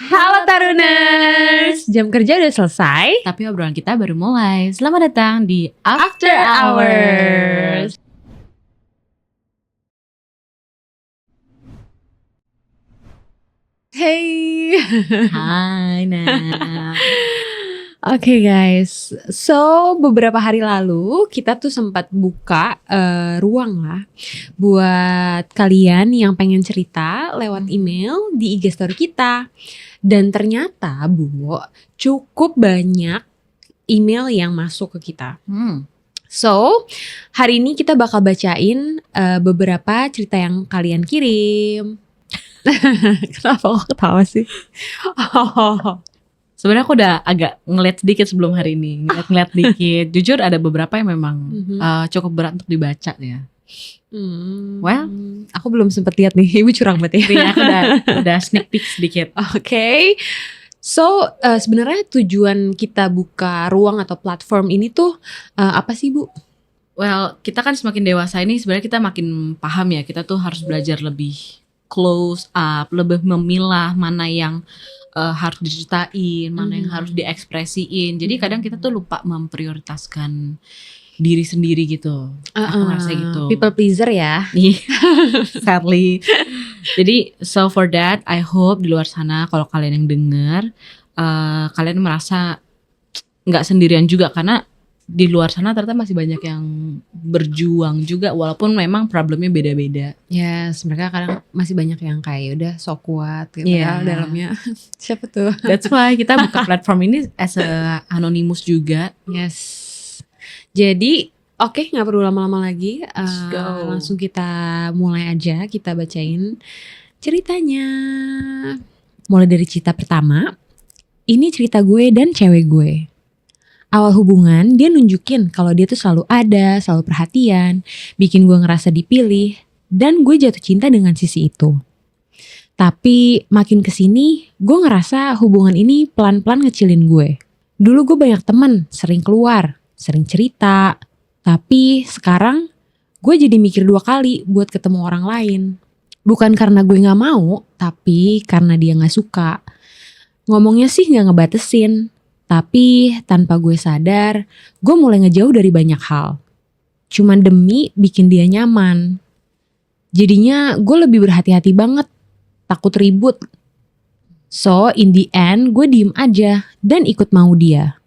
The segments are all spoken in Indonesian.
Halo Taruners, jam kerja udah selesai. Tapi obrolan kita baru mulai. Selamat datang di After Hours. Hey. Hai Nah. Oke guys, so beberapa hari lalu kita tuh sempat buka ruang lah buat kalian yang pengen cerita lewat email di IG story kita. Dan ternyata Bu, cukup banyak email yang masuk ke kita. So, hari ini kita bakal bacain beberapa cerita yang kalian kirim. Kenapa kok ketawa sih? Sebenarnya aku udah agak ngeliat sedikit sebelum hari ini. Ngeliat dikit. Jujur ada beberapa yang memang cukup berat untuk dibaca ya. Well, aku belum sempet lihat nih. Ibu curang banget ya. Aku udah sneak peek sedikit. Oke. So, sebenarnya tujuan kita buka ruang atau platform ini tuh apa sih Bu? Well, kita kan semakin dewasa ini sebenarnya kita makin paham ya. Kita tuh harus belajar lebih close up, lebih memilah mana yang harus diceritain, mana yang harus diekspresiin. Jadi kadang kita tuh lupa memprioritaskan diri sendiri gitu. Aku ngerasa gitu. People pleaser ya. Sadly. Jadi so for that, I hope di luar sana kalau kalian yang dengar, kalian merasa nggak sendirian juga, karena di luar sana ternyata masih banyak yang berjuang juga, walaupun memang problemnya beda-beda. Yes, mereka kadang masih banyak yang kayak udah so kuat gitu ya dalamnya. Siapa tuh? That's why kita buka platform ini as a anonymous juga. Yes. Jadi oke, nggak perlu lama-lama lagi. Go. Langsung kita mulai aja, kita bacain ceritanya. Mulai dari cerita pertama. Ini cerita gue dan cewek gue. Awal hubungan dia nunjukin kalau dia tuh selalu ada, selalu perhatian, bikin gue ngerasa dipilih, dan gue jatuh cinta dengan sisi itu. Tapi makin kesini gue ngerasa hubungan ini pelan-pelan ngecilin gue. Dulu gue banyak teman, sering keluar, sering cerita, tapi sekarang gue jadi mikir 2 kali buat ketemu orang lain. Bukan karena gue gak mau, tapi karena dia gak suka. Ngomongnya sih gak ngebatesin, tapi tanpa gue sadar, gue mulai ngejauh dari banyak hal. Cuman demi bikin dia nyaman. Jadinya gue lebih berhati-hati banget, takut ribut. So in the end gue diem aja dan ikut mau dia.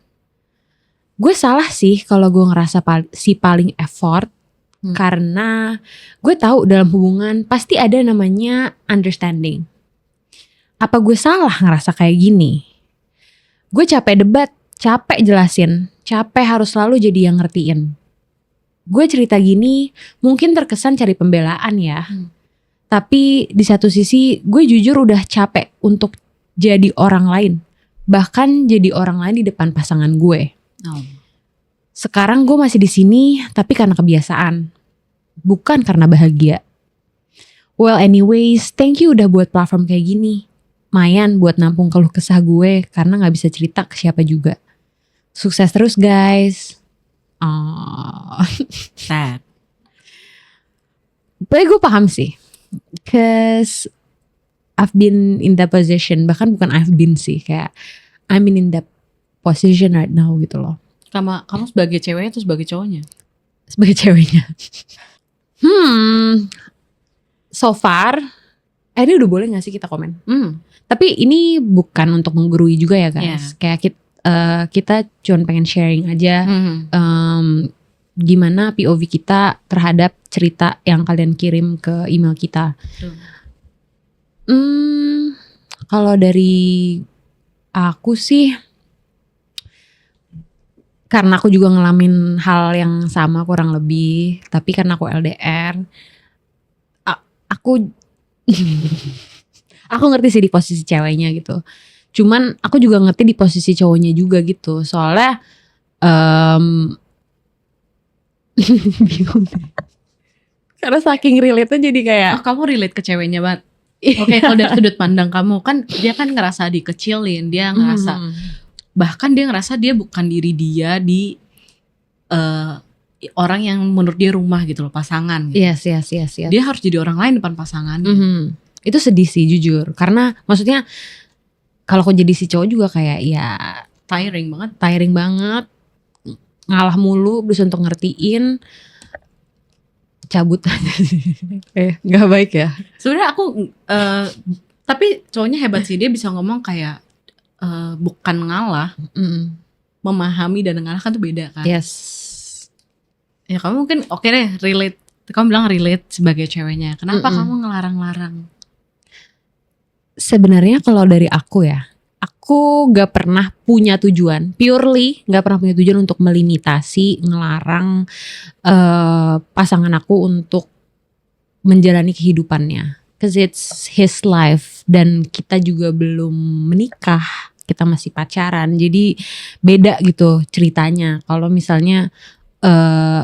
Gue salah sih kalau gue ngerasa si paling effort. Karena gue tahu dalam hubungan pasti ada namanya understanding. Apa gue salah ngerasa kayak gini? Gue capek debat, capek jelasin, capek harus selalu jadi yang ngertiin. Gue cerita gini mungkin terkesan cari pembelaan ya. Tapi di satu sisi gue jujur udah capek untuk jadi orang lain. Bahkan jadi orang lain di depan pasangan gue. Sekarang gue masih di sini tapi karena kebiasaan. Bukan karena bahagia. Well anyways, thank you udah buat platform kayak gini. Lumayan buat nampung keluh kesah gue karena gak bisa cerita ke siapa juga. Sukses terus guys. Sad. Tapi gue paham sih. Cause I've been in that position. Bahkan bukan I've been sih. Kayak I'm in that position right now gitu loh. Kamu sebagai ceweknya atau sebagai cowoknya? Sebagai ceweknya. So far ini udah boleh gak sih kita komen? Tapi ini bukan untuk menggurui juga ya guys. Kayak kita cuma pengen sharing aja gimana POV kita terhadap cerita yang kalian kirim ke email kita. Kalau dari aku sih, karena aku juga ngalamin hal yang sama kurang lebih. Tapi karena aku LDR, aku ngerti sih di posisi ceweknya gitu. Cuman aku juga ngerti di posisi cowoknya juga gitu. Soalnya bingung deh. Karena saking relate-nya jadi kayak kamu relate ke ceweknya banget. Oke, kalau dari sudut pandang kamu kan dia kan ngerasa dikecilin, dia ngerasa bahkan dia ngerasa dia bukan diri dia di orang yang menurut dia rumah gitu loh, pasangan gitu. Yes. Dia harus jadi orang lain depan pasangan. Itu sedih sih jujur. Karena maksudnya kalau aku jadi si cowok juga kayak ya tiring banget, ngalah mulu, berusaha untuk ngertiin, cabut aja sih. Nggak baik ya. Sebenarnya aku tapi cowoknya hebat sih, dia bisa ngomong kayak bukan ngalah, memahami dan ngalah kan tuh beda kan. Yes. Ya kamu mungkin oke deh relate. Kamu bilang relate sebagai ceweknya. Kenapa kamu ngelarang-larang? Sebenarnya kalau dari aku ya, aku gak pernah punya tujuan, purely gak pernah punya tujuan untuk melimitasi, ngelarang pasangan aku untuk menjalani kehidupannya. Cause it's his life dan kita juga belum menikah, kita masih pacaran. Jadi beda gitu ceritanya. Kalau misalnya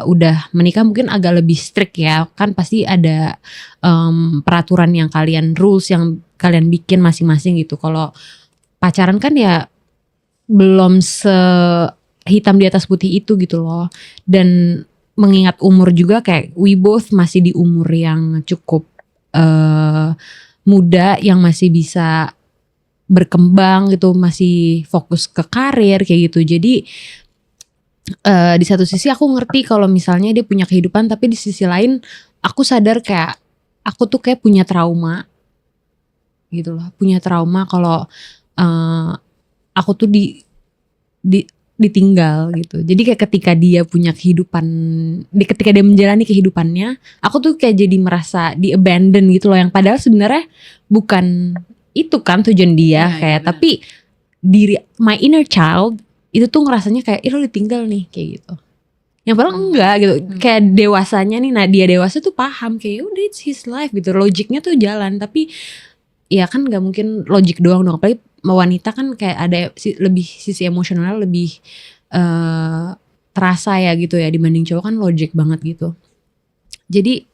udah menikah mungkin agak lebih strict ya, kan pasti ada peraturan yang kalian, rules yang kalian bikin masing-masing gitu. Kalau pacaran kan ya belum sehitam di atas putih itu gitu loh. Dan mengingat umur juga kayak we both masih di umur yang cukup muda, yang masih bisa berkembang gitu, masih fokus ke karir kayak gitu. Jadi di satu sisi aku ngerti kalau misalnya dia punya kehidupan, tapi di sisi lain aku sadar kayak aku tuh kayak punya trauma gitu loh, punya trauma kalau aku tuh ditinggal gitu. Jadi kayak ketika dia punya kehidupan, ketika dia menjalani kehidupannya, aku tuh kayak jadi merasa di abandon gitu loh, yang padahal sebenarnya bukan itu kan tujuan dia, kayak tapi diri my inner child itu tuh ngerasanya kayak lo ditinggal nih kayak gitu. Yang padahal enggak gitu. Kayak dewasanya nih, nah dia dewasa tuh paham kayak udah it's his life gitu. Logiknya tuh jalan, tapi ya kan gak mungkin logik doang dong. Apalagi wanita kan kayak ada lebih sisi emosional lebih terasa ya gitu ya, dibanding cowok kan logik banget gitu. Jadi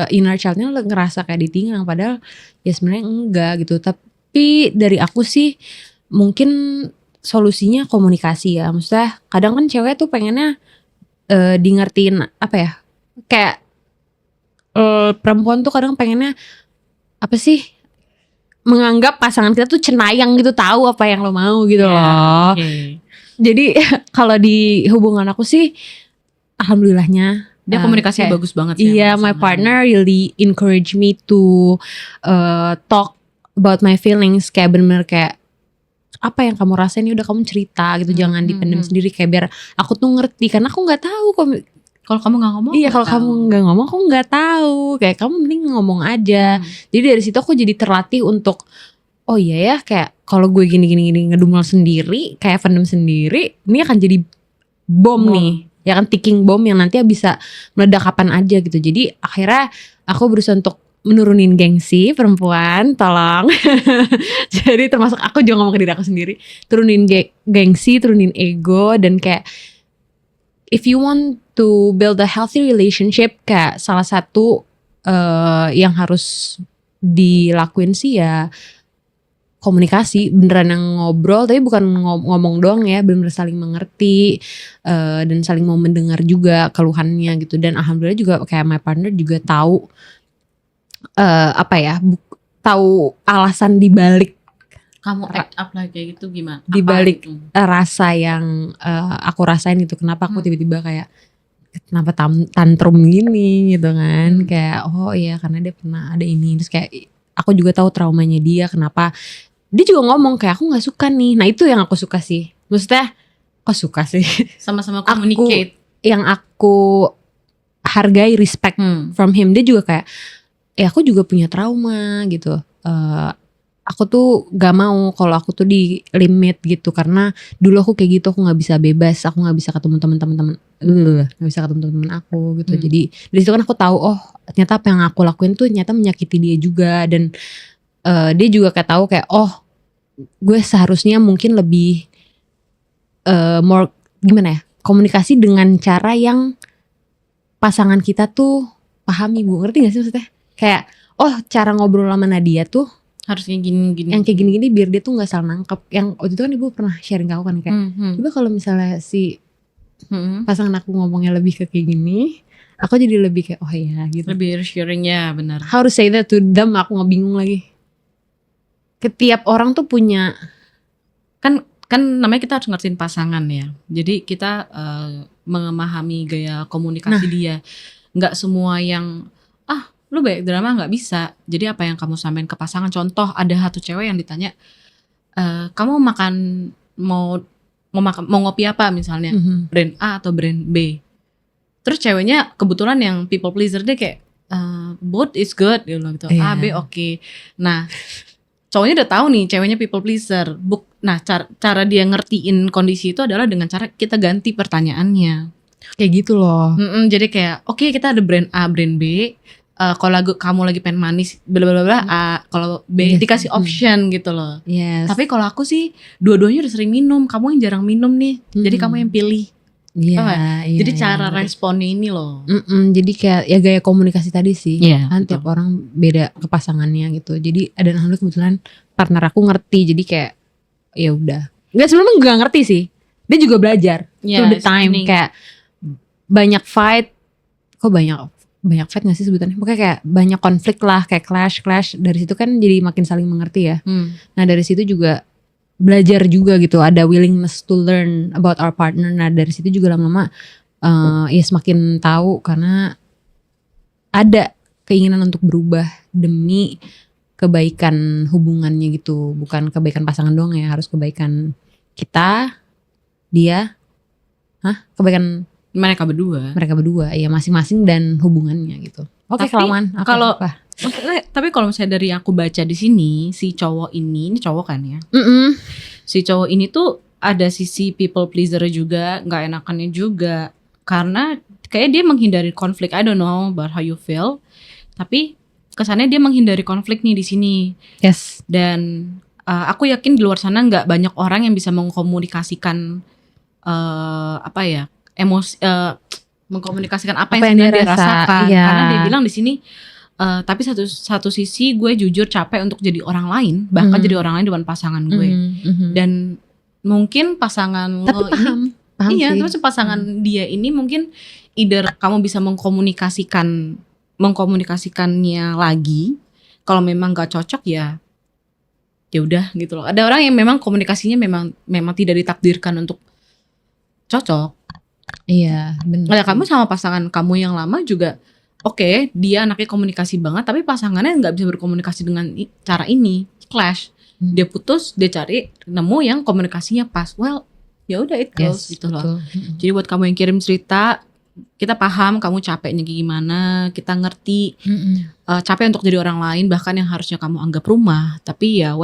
inner childnya ngerasa kayak ditinggal, padahal ya sebenarnya enggak gitu. Tapi dari aku sih mungkin solusinya komunikasi ya. Maksudnya kadang kan cewek tuh pengennya di ngertiin apa ya, kayak perempuan tuh kadang pengennya apa sih, menganggap pasangan kita tuh cenayang gitu, tahu apa yang lo mau gitu loh. Jadi kalau di hubungan aku sih alhamdulillahnya dia komunikasinya bagus banget sih. Iya, my partner really encourage me to talk about my feelings, kayak bener-bener kayak apa yang kamu rasain udah kamu cerita gitu, jangan dipendam sendiri, kayak biar aku tuh ngerti, karena aku nggak tahu kalau kamu nggak ngomong. Iya, kalau kamu nggak ngomong aku nggak tahu, kayak kamu mending ngomong aja. Jadi dari situ aku jadi terlatih untuk oh iya ya, kayak kalau gue gini ngedumel sendiri, kayak pendem sendiri, ini akan jadi bom nih, ya kan, ticking bomb yang nanti bisa meledak kapan aja gitu. Jadi akhirnya aku berusaha untuk menurunin gengsi perempuan, tolong. Jadi termasuk aku juga ngomong ke diri aku sendiri, turunin gengsi, turunin ego, dan kayak if you want to build a healthy relationship, kayak salah satu yang harus dilakuin sih ya komunikasi, beneran yang ngobrol, tapi bukan ngomong doang ya, bener-bener saling mengerti dan saling mau mendengar juga keluhannya gitu. Dan alhamdulillah juga kayak my partner juga tahu apa ya, tahu alasan dibalik kamu act up lah kayak gitu gimana? Dibalik rasa yang aku rasain gitu. Kenapa aku tiba-tiba kayak kenapa tantrum gini gitu kan? Kayak oh iya karena dia pernah ada ini. Terus kayak aku juga tahu traumanya dia. Kenapa dia juga ngomong kayak aku nggak suka nih. Nah itu yang aku suka sih. Maksudnya kok suka sih? Sama-sama communicate. Yang aku hargai, respect from him. Dia juga kayak aku juga punya trauma gitu. Aku tuh gak mau kalau aku tuh di limit gitu, karena dulu aku kayak gitu, aku nggak bisa bebas, aku nggak bisa ketemu teman-teman, nggak bisa ketemu teman-teman aku gitu. Jadi dari situ kan aku tahu oh ternyata apa yang aku lakuin tuh ternyata menyakiti dia juga, dan dia juga kayak tahu kayak oh gue seharusnya mungkin lebih more gimana ya, komunikasi dengan cara yang pasangan kita tuh pahami, Bu, ngerti gak sih maksudnya? Kayak oh cara ngobrol sama Nadia tuh harus kayak gini-gini. Yang kayak gini-gini biar dia tuh gak salah nangkep. Yang waktu itu kan ibu pernah sharing ke aku kan kayak coba kalau misalnya si pasangan aku ngomongnya lebih ke kayak gini, aku jadi lebih kayak oh iya gitu. Lebih reassuring ya, benar. How to say that to them, aku gak bingung lagi. Setiap orang tuh punya kan namanya kita harus ngertiin pasangan ya. Jadi kita memahami gaya komunikasi dia. Nggak semua yang lu banyak drama nggak bisa. Jadi apa yang kamu sampaikan ke pasangan. Contoh ada satu cewek yang ditanya, kamu mau ngopi apa misalnya, brand A atau brand B. Terus ceweknya kebetulan yang people pleaser, dia kayak both is good gitu. A B oke. Nah cowoknya udah tahu nih ceweknya people pleaser. Nah cara dia ngertiin kondisi itu adalah dengan cara kita ganti pertanyaannya. Kayak gitu loh. Jadi kayak oke, kita ada brand A, brand B. Kalau kamu lagi pengen manis, bla bla bla A. Kalau B dikasih option gitu loh. Yes. Tapi kalau aku sih dua-duanya udah sering minum. Kamu yang jarang minum nih. Jadi kamu yang pilih. Iya. Jadi cara responnya ini loh. Jadi kayak ya gaya komunikasi tadi sih. Kan betul. tiap orang beda ke pasangannya gitu. Jadi ada alhamdulillah kebetulan partner aku ngerti. Jadi kayak ya udah. Enggak, sebelumnya gak ngerti sih. Dia juga belajar through the time. Kayak banyak fight. Kok banyak fight gak sih sebutannya? Pokoknya kayak banyak konflik lah, kayak clash. Dari situ kan jadi makin saling mengerti ya. Nah dari situ juga belajar juga gitu. Ada willingness to learn about our partner. Nah dari situ juga lama-lama ya semakin tahu, karena ada keinginan untuk berubah demi kebaikan hubungannya gitu. Bukan kebaikan pasangan doang ya, harus kebaikan kita, dia, kebaikan mereka berdua ya masing-masing dan hubungannya gitu. Oke, kelamaan. Tapi kalau misalnya dari yang aku baca di sini, si cowok ini cowok kan ya. Si cowok ini tuh ada sisi people pleaser juga, nggak enakannya juga, karena kayak dia menghindari konflik. I don't know about how you feel, tapi kesannya dia menghindari konflik nih di sini. Yes. Dan aku yakin di luar sana nggak banyak orang yang bisa mengkomunikasikan emosi, mengkomunikasikan apa yang dia rasakan. Karena dia bilang di sini, tapi satu sisi gue jujur capek untuk jadi orang lain, bahkan jadi orang lain depan pasangan gue. Dan mungkin pasangan tapi lo paham ini, sih. terus pasangan dia ini mungkin either kamu bisa mengkomunikasikannya lagi. Kalau memang gak cocok ya udah gitu loh. Ada orang yang memang komunikasinya memang tidak ditakdirkan untuk cocok. Iya, benar. Nah, kamu sama pasangan kamu yang lama juga oke, dia anaknya komunikasi banget, tapi pasangannya nggak bisa berkomunikasi dengan cara ini, clash. Dia putus, dia cari nemu yang komunikasinya pas. Well, ya udah it goes gitu loh. Jadi buat kamu yang kirim cerita, kita paham kamu capeknya gimana, kita ngerti. Capek untuk jadi orang lain, bahkan yang harusnya kamu anggap rumah, tapi ya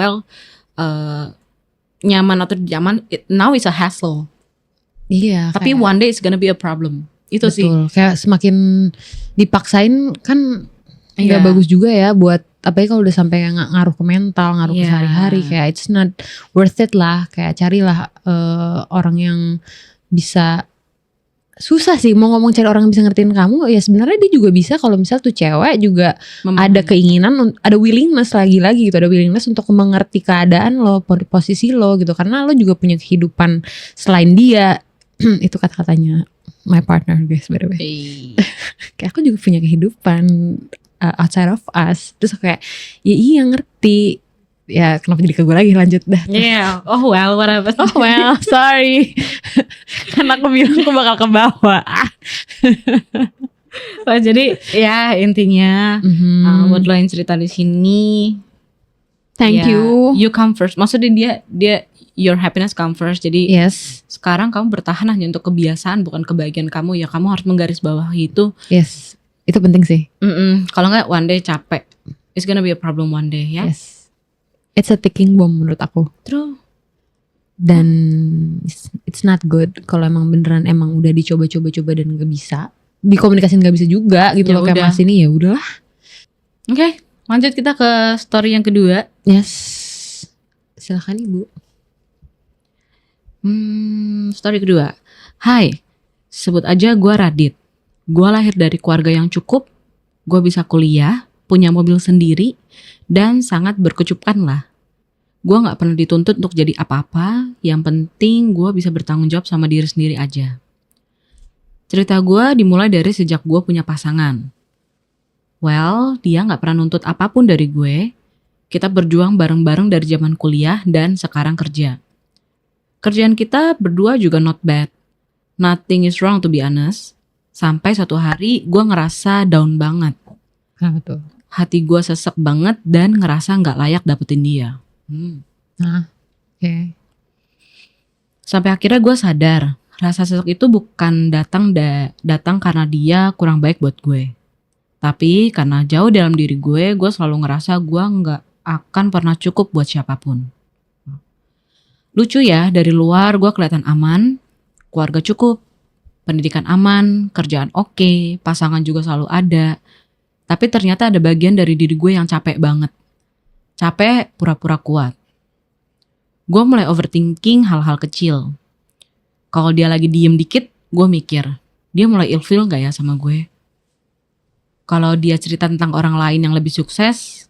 nyaman atau nyaman, now is a hassle. Iya. Tapi kayak, one day it's gonna be a problem. Itu sih. Kayak semakin dipaksain kan nggak bagus juga ya buat apalagi kalau udah sampai ngaruh ke mental, ngaruh ke sehari-hari. Kayak it's not worth it lah. Kayak carilah orang yang bisa. Susah sih mau ngomong cari orang yang bisa ngertiin kamu. Ya sebenarnya dia juga bisa kalau misal tuh cewek juga ada keinginan, ada willingness lagi-lagi gitu, ada willingness untuk mengerti keadaan lo, posisi lo gitu, karena lo juga punya kehidupan selain dia. Itu kata-katanya my partner guys, by the way. Kayak aku juga punya kehidupan outside of us. Terus kayak ya iya ngerti. Ya kenapa jadi ke gue lagi, lanjut dah. Oh well, what happened? Oh well, sorry. Karena aku bilang aku bakal ke bawah. Jadi ya intinya buat lo yang cerita di sini, thank you. You come first. Maksudnya dia your happiness come first. Jadi sekarang kamu bertahan hanya untuk kebiasaan, bukan kebahagiaan kamu. Ya kamu harus menggarisbawahi itu. Yes, itu penting sih. Kalau nggak one day capek, it's gonna be a problem one day ya. Yes. It's a ticking bomb menurut aku. True. Dan it's not good kalau emang beneran emang udah dicoba-coba dan gak bisa. Dikomunikasin gak bisa juga gitu loh, kayak Mas ini ya udahlah. Oke, lanjut kita ke story yang kedua. Yes. Silakan Ibu. Story kedua. Hai, sebut aja gue Radit. Gue lahir dari keluarga yang cukup. Gue bisa kuliah, punya mobil sendiri, dan sangat berkecupkan lah. Gue gak pernah dituntut untuk jadi apa-apa. Yang penting gue bisa bertanggung jawab sama diri sendiri aja. Cerita gue dimulai dari sejak gue punya pasangan. Well, dia gak pernah nuntut apapun dari gue. Kita berjuang bareng-bareng dari zaman kuliah dan sekarang kerja. Kerjaan kita berdua juga not bad. Nothing is wrong to be honest. Sampai suatu hari gue ngerasa down banget. Kenapa tuh? Hati gue sesek banget dan ngerasa gak layak dapetin dia. Oke. Sampai akhirnya gue sadar, rasa sesek itu bukan datang karena dia kurang baik buat gue. Tapi karena jauh dalam diri gue selalu ngerasa gue gak akan pernah cukup buat siapapun. Lucu ya, dari luar gue kelihatan aman, keluarga cukup, pendidikan aman, kerjaan oke, pasangan juga selalu ada. Tapi ternyata ada bagian dari diri gue yang capek banget. Capek pura-pura kuat. Gue mulai overthinking hal-hal kecil. Kalau dia lagi diem dikit, gue mikir, dia mulai ilfeel gak ya sama gue? Kalau dia cerita tentang orang lain yang lebih sukses,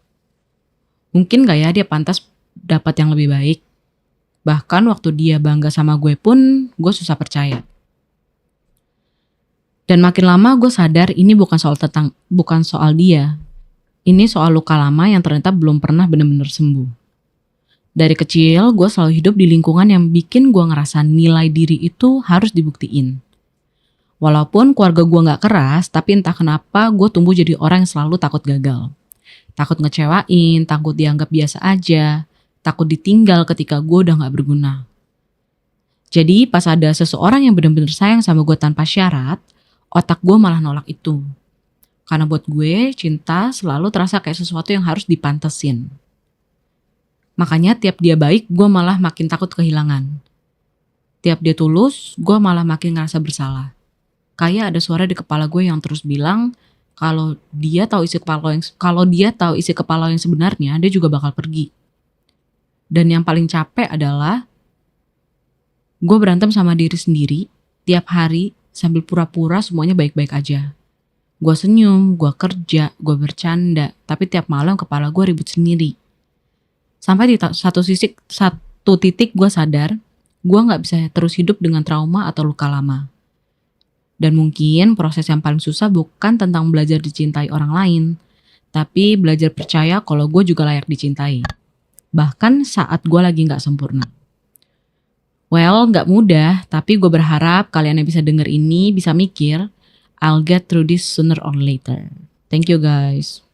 mungkin gak ya dia pantas dapat yang lebih baik? Bahkan waktu dia bangga sama gue pun, gue susah percaya. Dan makin lama gue sadar ini bukan soal dia. Ini soal luka lama yang ternyata belum pernah benar-benar sembuh. Dari kecil gue selalu hidup di lingkungan yang bikin gue ngerasa nilai diri itu harus dibuktiin. Walaupun keluarga gue gak keras, tapi entah kenapa gue tumbuh jadi orang yang selalu takut gagal. Takut ngecewain, takut dianggap biasa aja, takut ditinggal ketika gue udah gak berguna. Jadi pas ada seseorang yang benar-benar sayang sama gue tanpa syarat, otak gue malah nolak itu. Karena buat gue, cinta selalu terasa kayak sesuatu yang harus dipantesin. Makanya tiap dia baik, gue malah makin takut kehilangan. Tiap dia tulus, gue malah makin ngerasa bersalah. Kayak ada suara di kepala gue yang terus bilang, kalau dia tahu isi kepala yang sebenarnya, dia juga bakal pergi. Dan yang paling capek adalah, gue berantem sama diri sendiri, tiap hari, sambil pura-pura semuanya baik-baik aja. Gue senyum, gue kerja, gue bercanda, tapi tiap malam kepala gue ribut sendiri. Sampai di satu titik gue sadar, gue gak bisa terus hidup dengan trauma atau luka lama. Dan mungkin proses yang paling susah bukan tentang belajar dicintai orang lain, tapi belajar percaya kalau gue juga layak dicintai. Bahkan saat gue lagi gak sempurna. Well, gak mudah, tapi gue berharap kalian yang bisa denger ini bisa mikir, I'll get through this sooner or later. Thank you guys.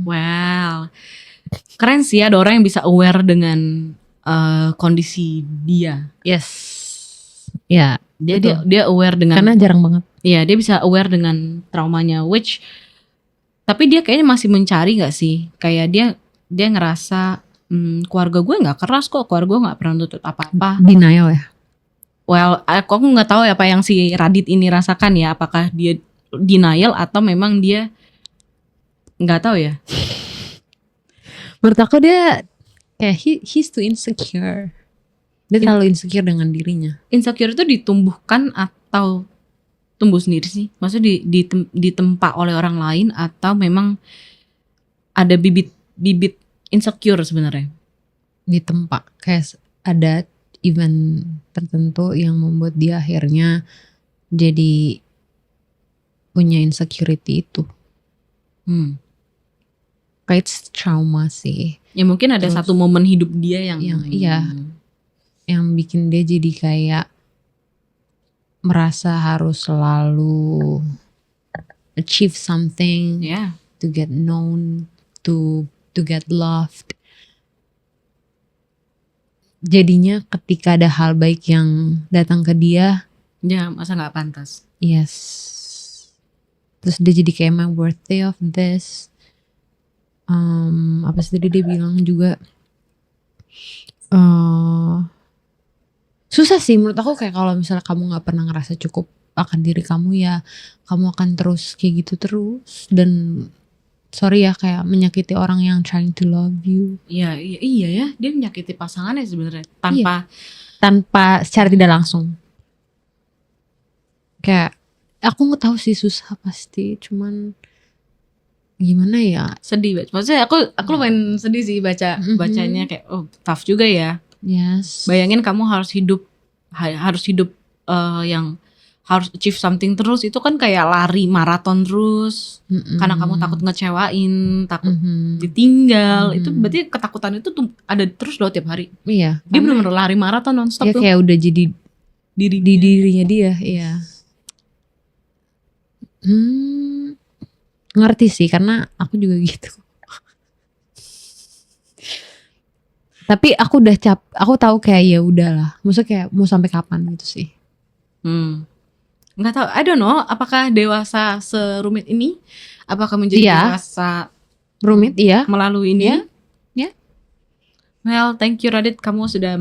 Well, keren sih ada orang yang bisa aware dengan kondisi dia. Yes. Ya, Dia aware dengan, karena jarang banget. Iya, dia bisa aware dengan traumanya, tapi dia kayaknya masih mencari gak sih? Kayak dia ngerasa keluarga gue gak keras kok, keluarga gue gak pernah nuntut apa-apa. Denial ya? Well, aku gak tahu ya apa yang si Radit ini rasakan ya. Apakah dia denial atau memang dia gak tahu ya. Menurut aku dia kayak he's too insecure. Dia terlalu insecure dengan dirinya. Insecure itu ditumbuhkan atau tumbuh sendiri sih? Maksudnya ditempa oleh orang lain atau memang ada bibit insecure sebenarnya? Ditempa. Kayak ada event tertentu yang membuat dia akhirnya jadi punya insecurity itu. Kayak it's trauma sih. Ya mungkin ada satu momen hidup dia yang iya, yang bikin dia jadi kayak merasa harus selalu achieve something, to get known, to get loved. Jadinya ketika ada hal baik yang datang ke dia, ya masa nggak pantas. Yes. Terus dia jadi kayak, am I worthy of this? Apa sih tadi dia bilang juga, susah sih menurut aku, kayak kalau misalnya kamu nggak pernah ngerasa cukup akan diri kamu, ya kamu akan terus kayak gitu terus. Dan sorry ya, kayak menyakiti orang yang trying to love you. Iya ya, dia menyakiti pasangannya sebenarnya tanpa secara tidak langsung. Kayak aku nggak tahu sih, susah pasti, cuman gimana ya, sedih. Maksudnya aku lumayan sedih sih bacanya, kayak tough juga ya. Yes. Bayangin kamu harus hidup yang harus achieve something terus, itu kan kayak lari maraton terus. Karena kamu takut ngecewain, takut ditinggal. Itu berarti ketakutan itu tuh ada terus loh tiap hari. Iya. Dia bener-bener lari maraton Ya nonstop tuh. kayak udah jadi dirinya dia. Iya. Ngerti sih, karena aku juga gitu. Tapi aku udah aku tahu kayak ya udahlah. Maksudnya kayak mau sampai kapan gitu sih. Nggak tahu, I don't know, apakah dewasa serumit ini? Apakah menjadi dewasa rumit? Iya. Melalui ini? Iya. Well, thank you Radit, kamu sudah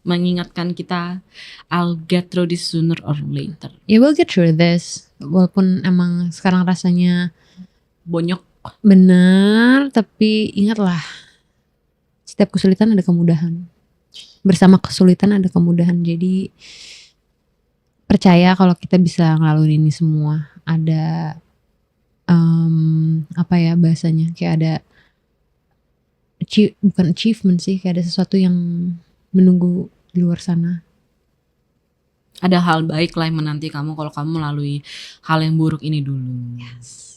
mengingatkan kita. I'll get through this sooner or later. Yeah, we'll get through this. Walaupun emang sekarang rasanya bonyok. Benar, tapi ingatlah, setiap kesulitan ada kemudahan. Bersama kesulitan ada kemudahan. Jadi percaya kalau kita bisa ngelaluin ini semua. Ada apa ya bahasanya, kayak ada bukan achievement sih, kayak ada sesuatu yang menunggu di luar sana. Ada hal baik lah yang menanti kamu kalau kamu melalui hal yang buruk ini dulu. Yes.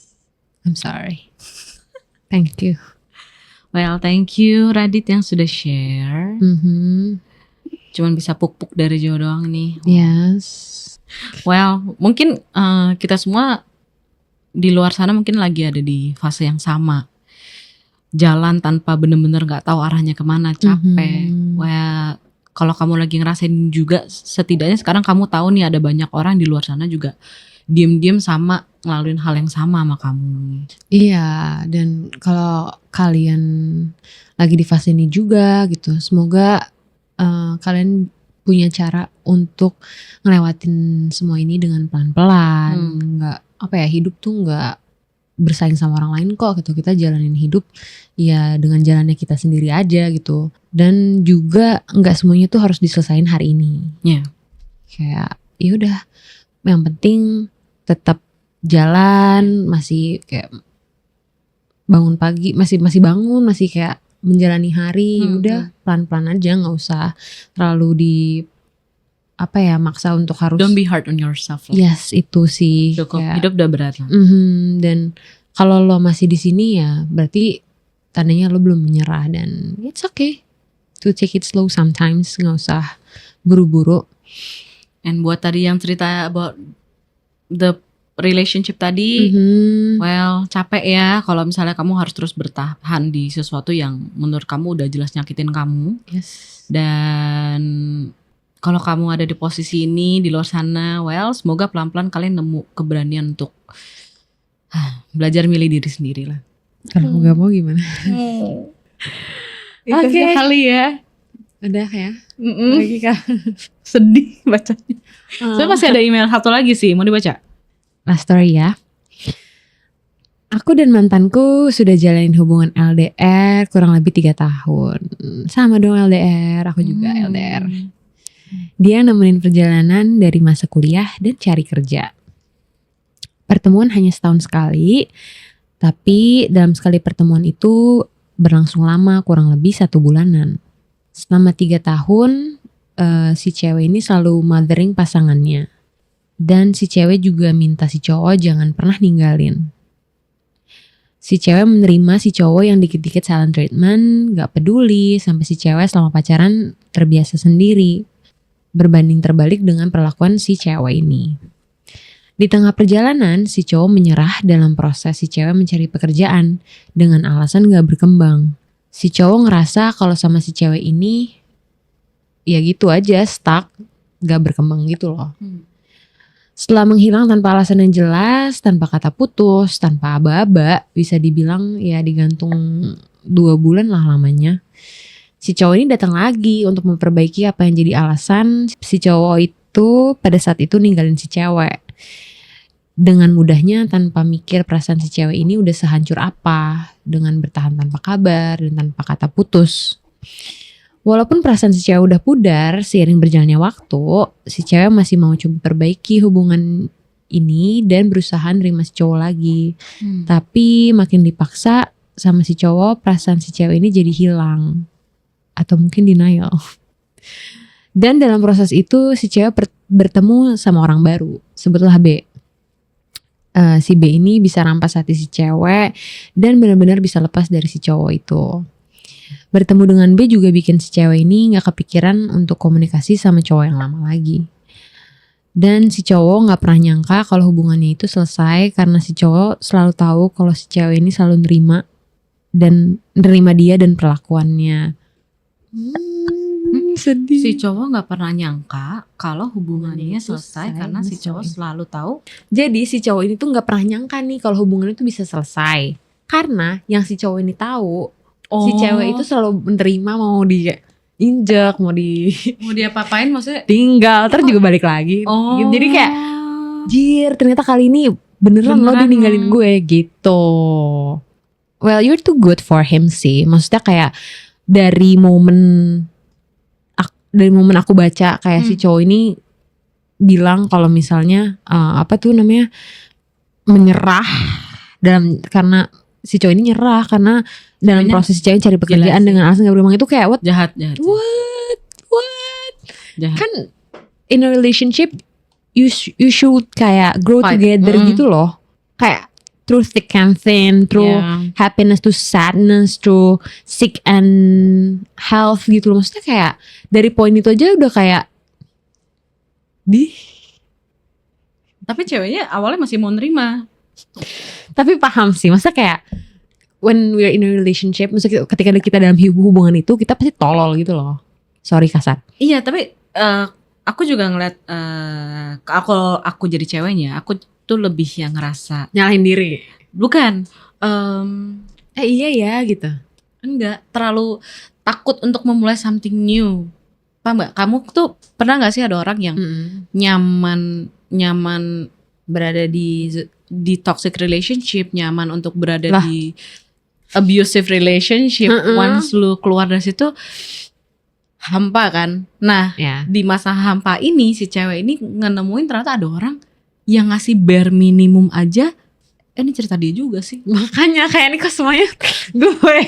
I'm sorry. Thank you. Well, thank you Radit yang sudah share. Cuman bisa puk-puk dari jauh doang nih. Yes. Well, mungkin kita semua di luar sana mungkin lagi ada di fase yang sama. Jalan tanpa bener-bener gak tahu arahnya kemana, capek. Well, kalau kamu lagi ngerasain juga, setidaknya sekarang kamu tahu nih ada banyak orang di luar sana juga diem-diem sama ngelaluin hal yang sama kamu. Iya, dan kalau kalian lagi di fase ini juga gitu, semoga kalian punya cara untuk ngelewatin semua ini dengan pelan-pelan. Nggak hidup tuh nggak bersaing sama orang lain kok gitu. Kita jalanin hidup ya dengan jalannya kita sendiri aja gitu. Dan juga nggak semuanya tuh harus diselesain hari ini. Kayak ya udah, yang penting tetap jalan, masih kayak bangun pagi, masih bangun, masih kayak menjalani hari. Udah pelan-pelan aja, nggak usah terlalu maksa untuk harus. Don't be hard on yourself. Yes, itu sih. Cukup, hidup udah berat lah. Dan kalau lo masih di sini ya berarti tandanya lo belum menyerah, dan it's okay to take it slow sometimes, nggak usah buru-buru. And buat tadi yang cerita about the relationship tadi, well, capek ya kalau misalnya kamu harus terus bertahan di sesuatu yang menurut kamu udah jelas nyakitin kamu. Yes. Dan kalau kamu ada di posisi ini di luar sana, well, semoga pelan-pelan kalian nemu keberanian untuk belajar milih diri sendiri lah. Kalau gak mau gimana? Oke, kali ya. Udah ya. Lagi kah? Sedih bacanya. Saya masih ada email satu lagi sih, mau dibaca? Last story ya. Aku dan mantanku sudah jalanin hubungan LDR kurang lebih 3 tahun. Sama dong LDR, aku juga LDR. Dia nemenin perjalanan dari masa kuliah dan cari kerja. Pertemuan hanya setahun sekali, tapi dalam sekali pertemuan itu berlangsung lama, kurang lebih 1 bulanan. Selama 3 tahun, si cewek ini selalu mothering pasangannya. Dan si cewek juga minta si cowok jangan pernah ninggalin. Si cewek menerima si cowok yang dikit-dikit silent treatment, gak peduli, sampai si cewek selama pacaran terbiasa sendiri. Berbanding terbalik dengan perlakuan si cewek ini. Di tengah perjalanan, si cowok menyerah dalam proses si cewek mencari pekerjaan dengan alasan gak berkembang. Si cowok ngerasa kalau sama si cewek ini ya gitu aja, stuck, gak berkembang gitu loh. Setelah menghilang tanpa alasan yang jelas, tanpa kata putus, tanpa aba-aba, bisa dibilang ya digantung 2 bulan lah lamanya. Si cowok ini datang lagi untuk memperbaiki apa yang jadi alasan si cowok itu pada saat itu ninggalin si cewek. Dengan mudahnya tanpa mikir perasaan si cewek ini udah sehancur apa, dengan bertahan tanpa kabar dan tanpa kata putus. Walaupun perasaan si cewek udah pudar, seiring berjalannya waktu, si cewek masih mau coba perbaiki hubungan ini dan berusaha nerima si cowok lagi. Tapi makin dipaksa sama si cowok, perasaan si cewek ini jadi hilang. Atau mungkin denial. Dan dalam proses itu si cewek bertemu sama orang baru, sebutlah B. Si B ini bisa rampas hati si cewek dan benar-benar bisa lepas dari si cowok itu. Bertemu dengan B juga bikin si cewek ini gak kepikiran untuk komunikasi sama cowok yang lama lagi. Dan si cowok gak pernah nyangka kalau hubungannya itu selesai karena si cowok selalu tahu kalau si cewek ini selalu nerima dia dan perlakuannya. Sedih. Si cowok nggak pernah nyangka kalau hubungannya selesai karena si cowok selalu tahu. Jadi si cowok ini tuh nggak pernah nyangka nih kalau hubungannya itu bisa selesai karena yang si cowok ini tahu si cewek itu selalu menerima, mau dia injek, mau diapa-apain, maksudnya tinggal terus juga balik lagi. Jadi kayak jir, ternyata kali ini beneran lo dia ninggalin gue gitu. Well, you're too good for him sih. Maksudnya kayak dari momen aku baca kayak si cowok ini bilang kalau misalnya menyerah karena si cowok ini nyerah karena dalam proses cewek cari pekerjaan dengan alasan gak beruang itu kayak what? Jahat. Jahat. Kan in a relationship you should kayak grow together gitu loh. Kayak through thick and thin, through happiness to sadness, through sick and health gitu loh. Maksudnya kayak dari poin itu aja udah kayak tapi ceweknya awalnya masih mau nerima. Tapi paham sih, maksudnya kayak when we're in a relationship, maksudnya ketika kita dalam hubungan itu kita pasti tolol gitu loh. Sorry kasar. Iya, tapi aku juga ngeliat aku jadi ceweknya, aku tuh lebih yang ngerasa nyalahin diri. Bukan iya ya gitu. Enggak, terlalu takut untuk memulai something new. Paham gak? Kamu tuh pernah gak sih ada orang yang nyaman berada di toxic relationship, nyaman untuk berada di abusive relationship. Once lu keluar dari situ hampa kan. Nah di masa hampa ini si cewek ini nemuin ternyata ada orang yang ngasih bare minimum aja. Ini cerita dia juga sih. Makanya kayak ini kok semuanya gue.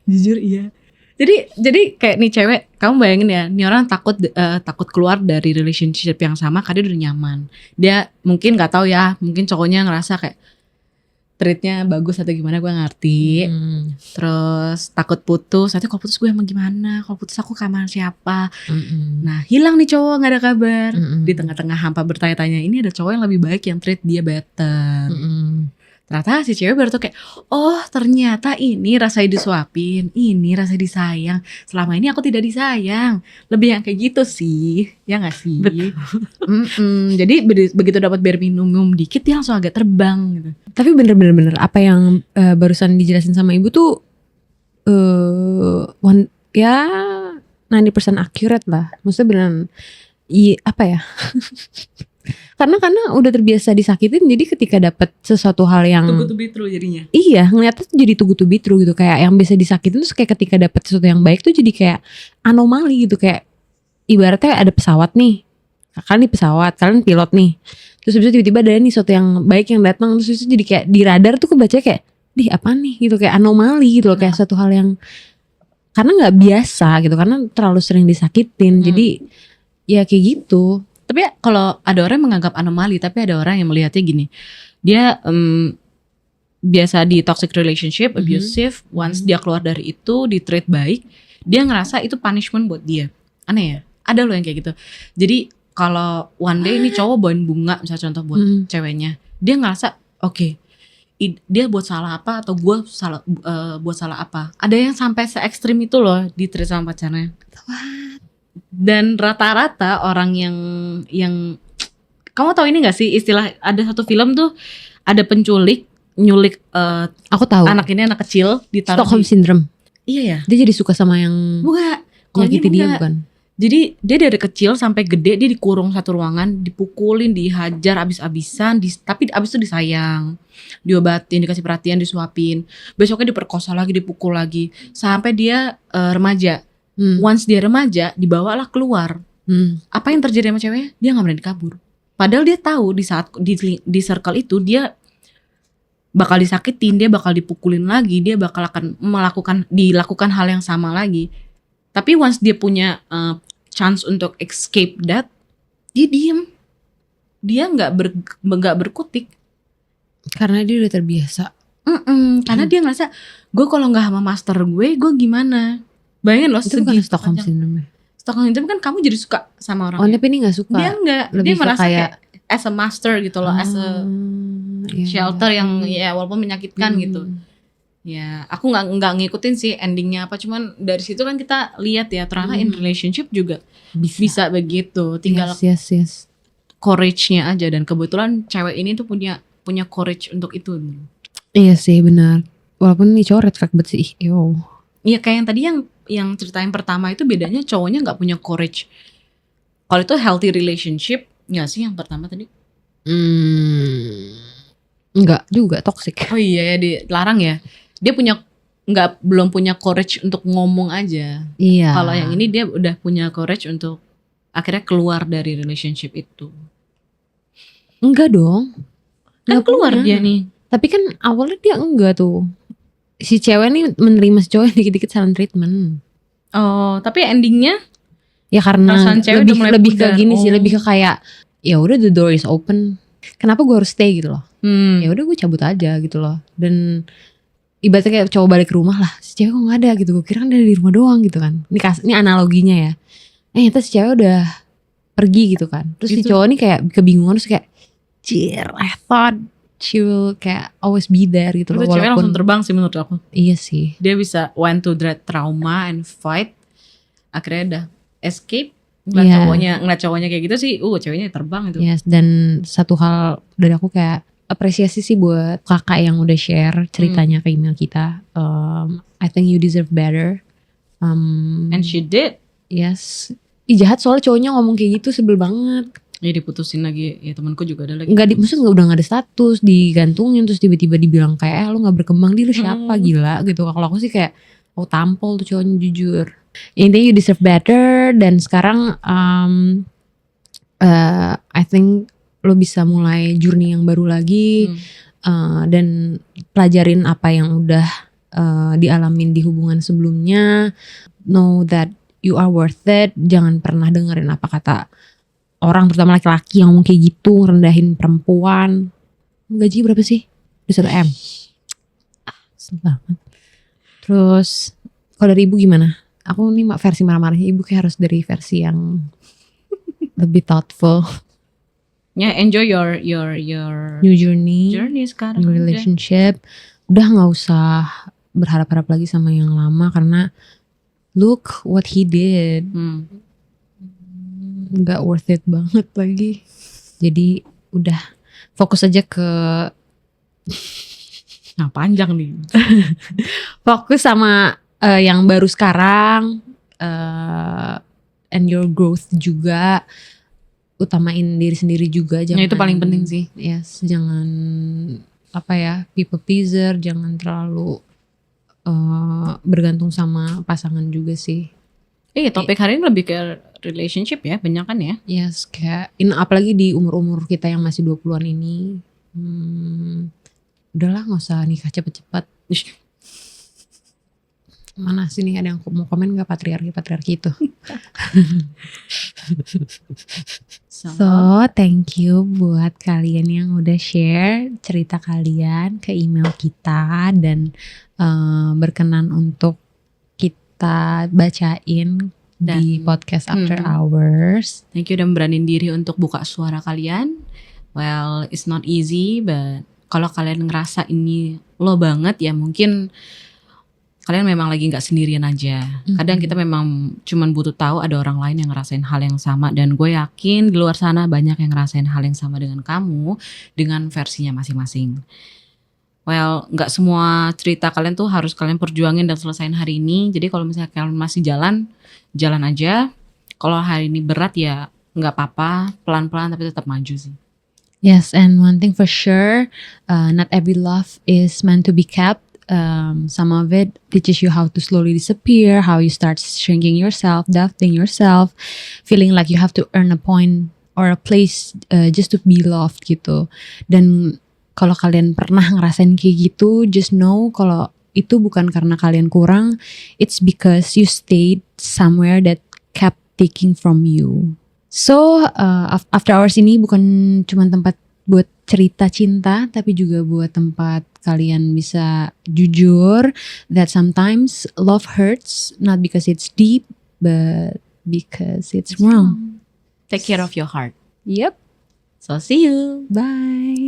Jujur iya. Jadi kayak nih cewek, kamu bayangin ya, nih orang takut keluar dari relationship yang sama karena dia udah nyaman. Dia mungkin nggak tahu ya, mungkin cowoknya ngerasa kayak treatnya bagus atau gimana, gue ngerti. Terus takut putus, nanti kalau putus gue emang gimana? Kalau putus aku kamar siapa? Nah hilang nih cowok, nggak ada kabar. Di tengah-tengah hampa bertanya-tanya, ini ada cowok yang lebih baik yang treat dia better. Ternyata si cewek baru tuh kayak, oh ternyata ini rasanya disuapin, ini rasanya disayang. Selama ini aku tidak disayang. Lebih yang kayak gitu sih, ya gak sih? Jadi begitu dapat bare minimum dikit dia langsung agak terbang gitu. Tapi bener-bener apa yang barusan dijelasin sama ibu tuh 90% accurate lah. Maksudnya beneran apa ya? Karena udah terbiasa disakitin, jadi ketika dapat sesuatu hal yang too good to be true jadinya. Iya, ngeliatnya tuh jadi too good to be true gitu. Kayak yang bisa disakitin tuh kayak ketika dapat sesuatu yang baik tuh jadi kayak anomali gitu. Kayak ibaratnya ada pesawat nih, kalian di pesawat, kalian pilot nih, terus habis itu tiba-tiba ada nih sesuatu yang baik yang datang, terus itu jadi kayak di radar tuh kebaca kayak apaan nih gitu, kayak anomali gitu loh. Kayak suatu hal yang karena nggak biasa gitu, karena terlalu sering disakitin. Jadi ya kayak gitu. Tapi kalau ada orang yang menganggap anomali, tapi ada orang yang melihatnya gini, dia biasa di toxic relationship, abusive, once dia keluar dari itu, di treat baik, dia ngerasa itu punishment buat dia. Aneh ya? Ada loh yang kayak gitu. Jadi kalau one day ini cowok bawain bunga, misalnya contoh buat ceweknya, dia ngerasa oke, dia buat salah apa atau gue buat salah apa. Ada yang sampai se-ekstrim itu loh di treat sama pacarnya. Dan rata-rata orang yang kamu tahu ini gak sih istilah, ada satu film tuh ada penculik nyulik aku tahu anak kecil ditaruh Stockholm Syndrome. Iya ya, dia jadi suka sama yang nyakiti dia bukan. Jadi dia dari kecil sampai gede dia dikurung satu ruangan, dipukulin, dihajar abis-abisan, tapi abis itu disayang, diobatin, dikasih perhatian, disuapin. Besoknya diperkosa lagi, dipukul lagi sampai dia remaja. Once dia remaja, dibawalah keluar. Apa yang terjadi sama ceweknya? Dia gak berani kabur. Padahal dia tahu di saat di circle itu dia bakal disakitin, dia bakal dipukulin lagi, dia bakal akan dilakukan hal yang sama lagi. Tapi once dia punya chance untuk escape that, Dia diem, dia nggak berkutik. Karena dia udah terbiasa. Karena dia ngerasa gue kalau nggak sama master gue gimana? Bayangin loh, Itu bukan Stockholm Syndrome. Stockholm Syndrome kan kamu jadi suka sama orang. Oh, tapi ini gak suka. Dia enggak, Lebih dia ke merasa kayak as a master gitu loh, as a iya, shelter iya. yang ya walaupun menyakitkan gitu. Ya, aku nggak ngikutin sih endingnya apa, cuman dari situ kan kita lihat ya ternyata in relationship juga bisa begitu. Tinggal Yes. courage-nya aja, dan kebetulan cewek ini tuh punya courage untuk itu. Iya sih benar. Walaupun ini cowok red flag banget sih. Iya kayak yang tadi yang cerita yang pertama itu bedanya cowoknya nggak punya courage. Kalau itu healthy relationship nggak sih yang pertama tadi? Enggak juga, toxic. Oh iya ya, dilarang ya. Dia belum punya courage untuk ngomong aja. Iya. Kalau yang ini dia udah punya courage untuk akhirnya keluar dari relationship itu. Enggak dong. Kan Nggak keluar punya. dia nih. Tapi kan awalnya dia enggak tuh. Si cewek nih menerima si cowok yang dikit-dikit silent treatment. Oh, tapi endingnya Ya karena perasaan cewek udah mulai lebih ke pudar. gini sih, lebih ke kayak ya udah the door is open. Kenapa gue harus stay gitu loh? Ya udah gue cabut aja gitu loh. Dan ibaratnya kayak cowok balik ke rumah lah, si cewek kok nggak ada gitu. Gue kira kan dia di rumah doang gitu kan. Ini analoginya ya. Ternyata si cewek udah pergi gitu kan. Terus si cowok nih kayak kebingungan, terus kayak I thought she will kayak always be there gitu loh. Itu cewek langsung terbang sih menurut aku. Iya sih. Dia bisa went to that trauma and fight. Akhirnya udah escape. Ngeliat cowoknya kayak gitu sih, ceweknya terbang itu. Yes, dan satu hal dari aku kayak apresiasi sih buat kakak yang udah share ceritanya ke email kita. I think you deserve better. And she did. Yes. Jahat soalnya cowoknya ngomong kayak gitu, sebel banget. Ya diputusin lagi, ya temanku juga ada lagi. Maksudnya udah gak ada status, digantungin terus tiba-tiba dibilang kayak lu gak berkembang, lu siapa gila gitu. Kalau aku sih kayak tampol tuh cowoknya jujur. Intinya you deserve better, dan sekarang I think lo bisa mulai journey yang baru lagi, dan pelajarin apa yang udah dialamin di hubungan sebelumnya. Know that you are worth it. Jangan pernah dengerin apa kata orang, terutama laki-laki yang ngomong kayak gitu, rendahin perempuan. Gaji berapa sih? Udah 1 M. Sedih banget. Terus kalau dari ibu gimana? Aku nih versi marah-marahnya, ibu kayak harus dari versi yang lebih thoughtful. Ya, enjoy your new journey sekarang. new relationship. Udah gak usah berharap-harap lagi sama yang lama, karena look what he did. Gak worth it banget lagi. Jadi udah fokus aja ke panjang nih. Fokus sama yang baru sekarang, and your growth juga. Utamain diri sendiri juga, jangan. Itu paling penting sih. Yes, jangan people pleaser, jangan terlalu bergantung sama pasangan juga sih. Topik hari ini lebih ke relationship ya, banyak kan ya. Yes, kayak apalagi di umur-umur kita yang masih 20-an ini. Udahlah gak usah nikah cepet-cepet. Mana sih nih ada yang mau komen gak patriarki itu. So thank you buat kalian yang udah share cerita kalian ke email kita, dan berkenan untuk kita bacain di podcast After Hours. Thank you udah beranin diri untuk buka suara kalian. Well, it's not easy, but kalau kalian ngerasa ini lo banget, ya mungkin kalian memang lagi gak sendirian aja. Kadang kita memang cuman butuh tahu ada orang lain yang ngerasain hal yang sama. Dan gue yakin di luar sana banyak yang ngerasain hal yang sama dengan kamu, dengan versinya masing-masing. Well, gak semua cerita kalian tuh harus kalian perjuangin dan selesain hari ini. Jadi kalau misalnya kalian masih jalan aja. Kalau hari ini berat ya gak apa-apa, pelan-pelan tapi tetap maju sih. Yes, and one thing for sure, not every love is meant to be kept. Some of it teaches you how to slowly disappear, how you start shrinking yourself, doubting yourself, feeling like you have to earn a point or a place just to be loved gitu. Dan kalau kalian pernah ngerasain kayak gitu, just know kalau itu bukan karena kalian kurang, it's because you stayed somewhere that kept taking from you. So After Hours ini bukan cuma tempat buat cerita cinta, tapi juga buat tempat kalian bisa jujur that sometimes love hurts, not because it's deep, but because it's wrong. Take care of your heart. Yep. So see you. Bye.